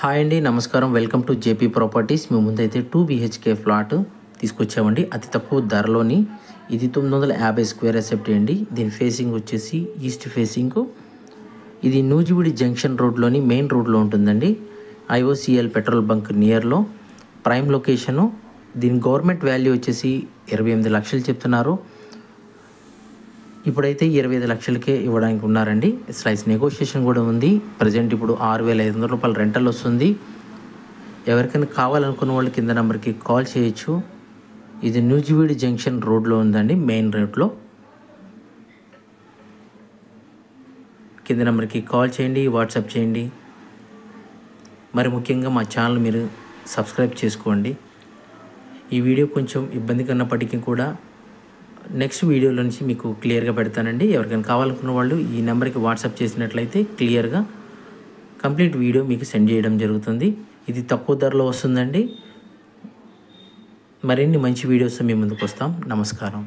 Hi అండి, నమస్కారం. Welcome to JP properties. మేము ముందైతే 2 BHK ఫ్లాట్ తీసుకొచ్చామండి. అతి తక్కువ ధరలోని ఇది 950 స్క్వేర్ ఎసెప్ట్ అండి. దీని ఫేసింగ్ వచ్చేసి ఈస్ట్ ఫేసింగ్. ఇది నూజివీడి జంక్షన్ రోడ్లోని మెయిన్ రోడ్లో ఉంటుందండి. IOCL పెట్రోల్ బంక్ నియర్లో ప్రైమ్ లొకేషను. దీని గవర్నమెంట్ వాల్యూ వచ్చేసి 28 లక్షలు చెప్తున్నారు. ఇప్పుడైతే 25 లక్షలకే ఇవ్వడానికి ఉన్నారండి. స్లైస్ నెగోషియేషన్ కూడా ఉంది. ప్రజెంట్ ఇప్పుడు 6,500 రూపాయలు రెంటల్ వస్తుంది. ఎవరికైనా కావాలనుకున్న వాళ్ళు కింద నెంబర్కి కాల్ చేయొచ్చు. ఇది నూజివీడి జంక్షన్ రోడ్లో ఉందండి, మెయిన్ రోడ్లో. కింద నెంబర్కి కాల్ చేయండి, వాట్సాప్ చేయండి. మరి ముఖ్యంగా మా ఛానల్ మీరు సబ్స్క్రైబ్ చేసుకోండి. ఈ వీడియో కొంచెం ఇబ్బంది కన్నప్పటికీ కూడా నెక్స్ట్ వీడియోలో నుంచి మీకు క్లియర్గా పెడతానండి. ఎవరికైనా కావాలనుకున్న వాళ్ళు ఈ నెంబర్కి వాట్సాప్ చేసినట్లయితే క్లియర్గా కంప్లీట్ వీడియో మీకు సెండ్ చేయడం జరుగుతుంది. ఇది తక్కువ ధరలో వస్తుందండి. మరిన్ని మంచి వీడియోస్ మీ ముందుకు వస్తాం. నమస్కారం.